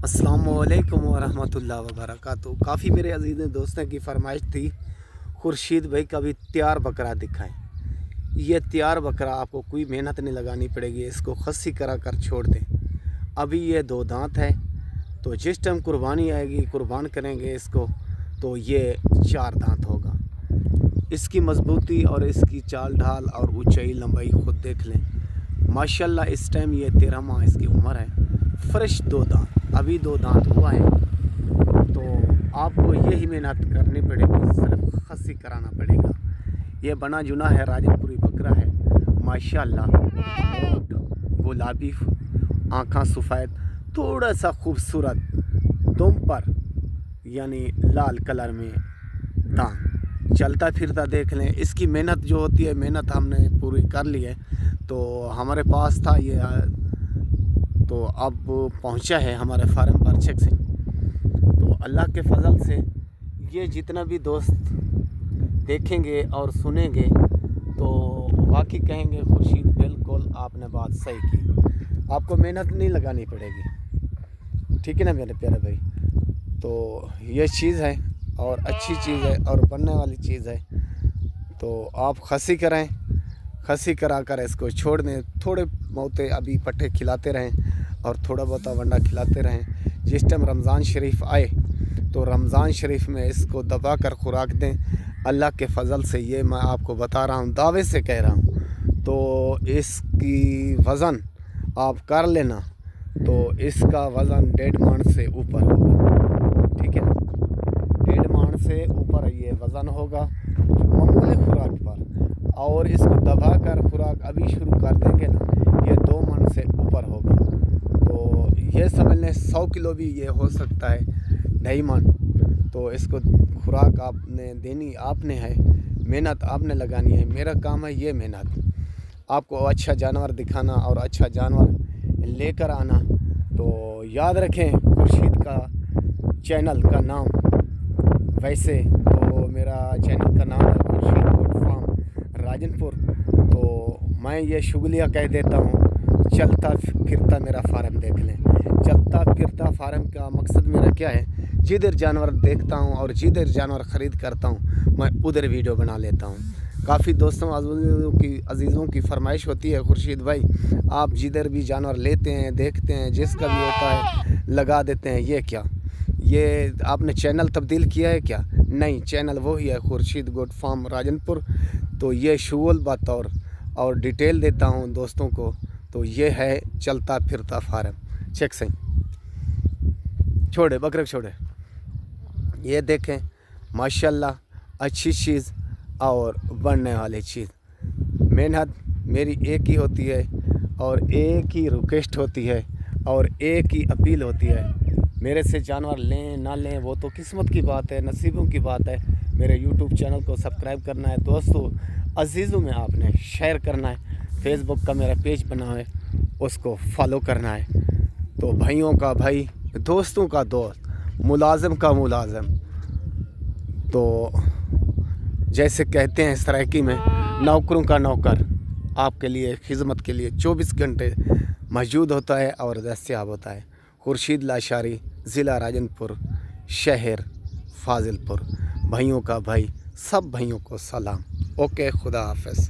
अस्सलामुअलैकुम वरहमतुल्लाहि वबरकातुहू। काफ़ी मेरे अजीज़ दोस्तों की फरमाइश थी खुर्शीद भाई का भी तैयार बकरा दिखाएं। ये तैयार बकरा आपको कोई मेहनत नहीं लगानी पड़ेगी, इसको खस्सी करा कर छोड़ दें। अभी ये 2 दांत है, तो जिस टाइम कुर्बानी आएगी, कुर्बान करेंगे इसको, तो ये 4 दांत होगा। इसकी मजबूती और इसकी चाल ढाल और ऊंचाई लंबाई खुद देख लें। माशाल्लाह इस टाइम ये 13 माह इसकी उम्र है। फ्रेश 2 दांत, अभी 2 दांत हुआ है। तो आपको यही मेहनत करनी पड़ेगी, सिर्फ खस्सी कराना पड़ेगा। ये बना जुना है, राजनपुरी बकरा है माशाल्लाह। होंठ गुलाबी, आँखें सफ़ेद, थोड़ा सा खूबसूरत, दुम पर यानी लाल कलर में दांत। चलता फिरता देख लें। इसकी मेहनत जो होती है, मेहनत हमने पूरी कर ली है। तो हमारे पास था ये, तो अब पहुंचा है हमारे फार्म पर चेक सिंह। तो अल्लाह के फजल से ये जितना भी दोस्त देखेंगे और सुनेंगे तो वाकई कहेंगे खुर्शीद बिल्कुल आपने बात सही की। आपको मेहनत नहीं लगानी पड़ेगी, ठीक है ना मेरे प्यारे भाई। तो ये चीज़ है और अच्छी चीज़ है और बनने वाली चीज़ है। तो आप खस्सी कराएं, खस्सी करा कर इसको छोड़ दें। थोड़े बहुते अभी पट्टे खिलाते रहें और थोड़ा बहुत वंडा खिलाते रहें। जिस टाइम रमज़ान शरीफ आए तो रमज़ान शरीफ में इसको दबा कर खुराक दें। अल्लाह के फजल से ये मैं आपको बता रहा हूँ, दावे से कह रहा हूँ। तो इसकी वज़न आप कर लेना, तो इसका वज़न 1.5 मन से ऊपर होगा, ठीक है ना। 1.5 मन से ऊपर ये वज़न होगा मामूली खुराक पर। और इसको दबा कर खुराक अभी शुरू कर देंगे ना, ये 2 मन से ऊपर होगा। तो ये समझ लें 100 किलो भी ये हो सकता है, 2.5 मन। तो इसको खुराक आपने देनी आपने है, मेहनत आपने लगानी है। मेरा काम है ये मेहनत, आपको अच्छा जानवर दिखाना और अच्छा जानवर लेकर आना। तो याद रखें खुर्शीद का चैनल का नाम, वैसे तो मेरा चैनल का नाम है खुर्शीद गोट फार्म राजनपुर। तो मैं ये शुगलिया कह देता हूँ, चलता फिरता मेरा फार्म देख लें। चलता फिरता फार्म का मकसद मेरा क्या है, जिधर जानवर देखता हूँ और जिधर जानवर ख़रीद करता हूँ मैं उधर वीडियो बना लेता हूँ। काफ़ी दोस्तों अजीज़ों की फरमाइश होती है, खुर्शीद भाई आप जिधर भी जानवर लेते हैं, देखते हैं, जिसका भी होता है लगा देते हैं। ये क्या, ये आपने चैनल तब्दील किया है क्या? नहीं, चैनल वही है खुर्शीद गोट फार्म राजनपुर। तो ये शुगल बतौर और डिटेल देता हूँ दोस्तों को। तो ये है चलता फिरता फार्म। चेक सही छोड़े बकरे छोड़े, ये देखें माशाल्लाह अच्छी चीज़ और बनने वाली चीज़। मेहनत मेरी एक ही होती है और एक ही रिक्वेस्ट होती है और एक ही अपील होती है। मेरे से जानवर लें ना लें वो तो किस्मत की बात है, नसीबों की बात है। मेरे यूट्यूब चैनल को सब्सक्राइब करना है दोस्तों, अजीज़ों में आपने शेयर करना है। फेसबुक का मेरा पेज बना है, उसको फॉलो करना है। तो भाइयों का भाई, दोस्तों का दोस्त, मुलाजिम का मुलाजिम। तो जैसे कहते हैं सराइकी में, नौकरों का नौकर आपके लिए खिदमत के लिए 24 घंटे मौजूद होता है और दस्तयाब होता है। खुर्शीद लाशारी, ज़िला राजनपुर, शहर फाजिलपुर। भाइयों का भाई, सब भाइयों को सलाम। ओके, खुदा हाफ़िज़।